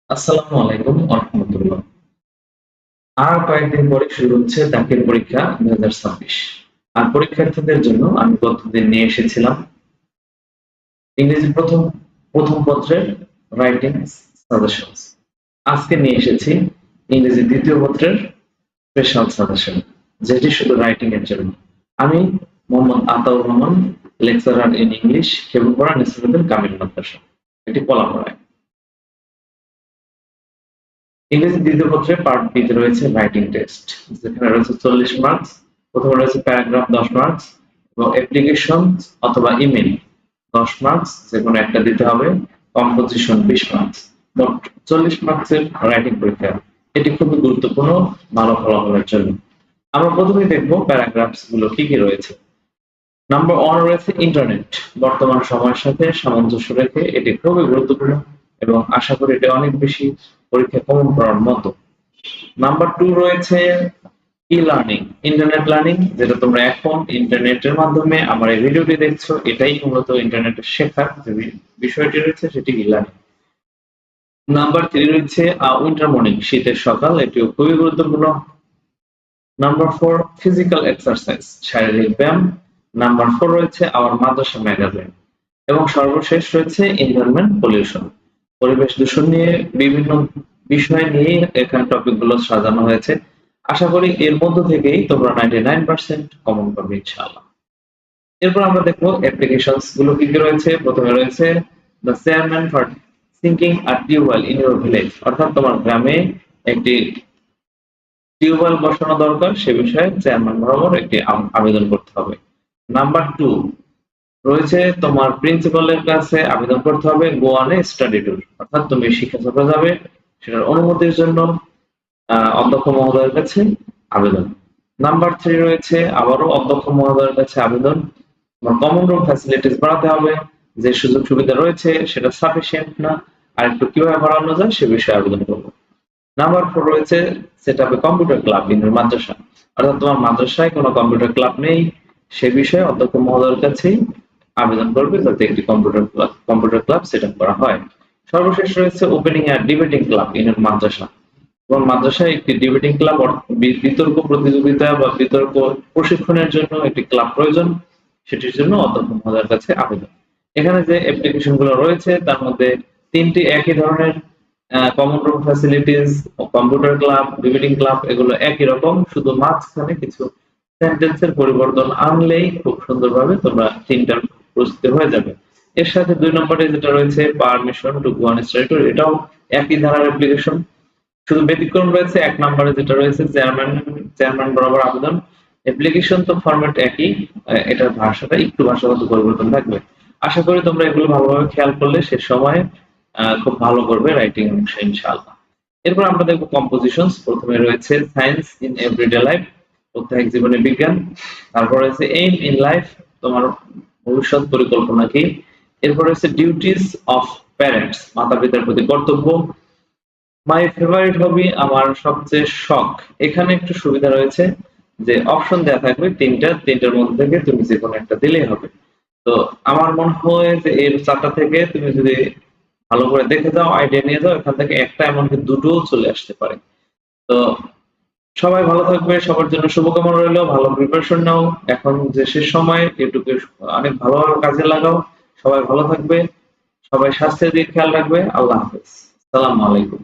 আসসালামু আলাইকুম ওয়া রাহমাতুল্লাহ। আর কয়েকদিন পরে শুরু হচ্ছে দাখিল পরীক্ষা 2026। আর পরীক্ষার্থীদের জন্য আমি গতদিন নিয়ে এসেছিলাম ইংরেজি প্রথম প্রথম পত্রের রাইটিং সাজেশনস। আজকে নিয়ে এসেছি ইংরেজি দ্বিতীয় পত্রের স্পেশাল সাজেশন, যেটি শুধু রাইটিং এর জন্য। আমি Mohammad Ataur Rahman, lecturer in English, Khepupara Nisaruddin Kamil Madrasa, এটি কলাপাড়ায়। ইংরেজি দ্বিতীয় পত্রে পার্ট বি তে রয়েছে রাইটিং টেস্ট, যেখানে রয়েছে 40 মার্কস। প্রথমে রয়েছে প্যারাগ্রাফ 10 মার্কস এবং অ্যাপ্লিকেশন অথবা ইমেল 10 মার্কস, যে কোনো একটা দিতে হবে। কম্পোজিশন 20 মার্কস, মোট 40 মার্কসের রাইটিং পরীক্ষা। এটি খুবই গুরুত্বপূর্ণ ভালো ফলাফলের জন্য। আমরা প্রথমেই দেখব প্যারাগ্রাফস গুলো কি কি রয়েছে। নাম্বার 1 রয়েছে ইন্টারনেট। বর্তমান সময়ের সাথে সামঞ্জস্য রেখে এটি খুবই গুরুত্বপূর্ণ এবং আশা করি এটা অনেক বেশি পরীক্ষায় কমন করার মতো। নাম্বার 2 রয়েছে ই লার্নিং, ইন্টারনেট লার্নিং, যেটা তোমরা এখন ইন্টারনেটের মাধ্যমে আমার এই ভিডিওটি দেখছো, এটাই মূলত ইন্টারনেটের শেখার যে বিষয়টি রয়েছে সেটি ই লার্নিং। নাম্বার 3 রয়েছে উইন্টার মর্নিং, শীতের সকাল, এটিও খুবই গুরুত্বপূর্ণ। নাম্বার 4 ফিজিক্যাল এক্সারসাইজ, শারীরিক ব্যায়াম। নাম্বার 4 রয়েছে আওয়ার মাদ্রাসা ম্যাগাজিন। এবং সর্বশেষ রয়েছে এনভায়রনমেন্ট পলিউশন, পরিবেশ দূষণ নিয়ে বিভিন্ন বিষয় নিয়ে এখানে টপিকগুলো সাজানো হয়েছে। আশা করি এর মধ্য থেকেই তোমরা 99% কমন পাবে ইনশাআল্লাহ। এরপর আমরা দেখবো অ্যাপ্লিকেশনস গুলো কি কি রয়েছে। প্রথমে রয়েছে the chairman for sinking a tubewell in your village, অর্থাৎ তোমার গ্রামে একটি টিউবওয়েল বসানো দরকার, সে বিষয়ে চেয়ারম্যান বরাবর একটি আবেদন করতে হবে। নাম্বার 2 রয়েছে তোমার প্রিন্সিপালের কাছে আবেদন করতে হবে go on a study tour, অর্থাৎ তুমি শিক্ষা সফরে যাবে, সেটার অনুমতির জন্য অধ্যক্ষ মহোদয়ের কাছে আবেদন। নাম্বার 3 রয়েছে আবারও অধ্যক্ষ মহোদয়ের কাছে আবেদন। তোমার কমন রুম ফ্যাসিলিটিস বাড়াতে হবে, যে সুযোগ সুবিধা রয়েছে সেটা সাফিসিয়েন্ট না, আর একটু কিভাবে বাড়ানো যায় সে বিষয়ে আবেদন করবো। নাম্বার 4 রয়েছে set up a computer club in your madrasa, অর্থাৎ তোমার মাদ্রাসায় কোনো কম্পিউটার ক্লাব নেই, সে বিষয়ে অধ্যক্ষ মহোদয়ের কাছেই আবেদন করবে যাতে একটি কম্পিউটার ক্লাব সেট আপ করা হয়। সর্বশেষ রয়েছে opening a debating club in your madrasa, তোমার মাদ্রাসায় একটি ডিবেটিং ক্লাব, বিতর্ক প্রতিযোগিতা বা বিতর্ক প্রশিক্ষণের জন্য একটি ক্লাব প্রয়োজন, সেটির জন্য অধ্যক্ষ মহোদয়ের কাছে আবেদন। এখানে যে অ্যাপ্লিকেশন গুলো রয়েছে তার মধ্যে তিনটি একই ধরনের, common room facilities, computer club, debating club, এগুলো একই রকম, শুধু মাঝখানে কিছু সেন্টেন্সের পরিবর্তন আনলেই খুব সুন্দরভাবে তোমরা তিনটার প্রস্তুতি হয়ে যাবে। এর সাথে 2 নম্বরে যেটা রয়েছে permission to go on study tour, এটাও একই ধারার অ্যাপ্লিকেশন, শুধু ব্যতিক্রম রয়েছে 1 নম্বরে যেটা রয়েছে চেয়ারম্যান বরাবর আবেদন। অ্যাপ্লিকেশন তো ফরম্যাট একই, এটার ভাষাটা একটু ভাষাগত পরিবর্তন থাকবে। আশা করি তোমরা এগুলো ভালোভাবে খেয়াল করলে সে সময় খুব ভালো করবে রাইটিং অংশে ইনশাআল্লাহ। এরপর আমরা দেখব কম্পোজিশনস। প্রথমে রয়েছে সায়েন্স ইন এভরিডে লাইফ, প্রত্যেক জীবনে বিজ্ঞান। তারপর রয়েছে এইম ইন লাইফ, তোমার ভবিষ্যৎ পরিকল্পনা কি। এরপর রয়েছে ডিউটিস অফ প্যারেন্টস, মাতা-পিতার প্রতি কর্তব্য। মাই ফেভারিট হবি, আমার সবচেয়ে শখ। এখানে একটু সুবিধা রয়েছে যে অপশন দেয়া থাকবে তিনটার মধ্যে থেকে তুমি যে কোনো একটা দিলেই হবে। তো আমার মনে হয় যে এর 4টা থেকে তুমি যদি ভালো করে দেখে যাও, আইডিয়া নিয়ে যাও, এখান থেকে একটা এমনকি দুটোও চলে আসতে পারে। তো সবাই ভালো থাকবে, সবার জন্য শুভকামনা রইলো, ভালো প্রিপারেশন নাও। এখন যে শেষ সময়, এটুকু অনেক ভালোভাবে কাজে লাগাও। সবাই ভালো থাকবে, সবাই স্বাস্থ্যের দিকে খেয়াল রাখবে। আল্লাহ হাফেজ, আসসালামু আলাইকুম।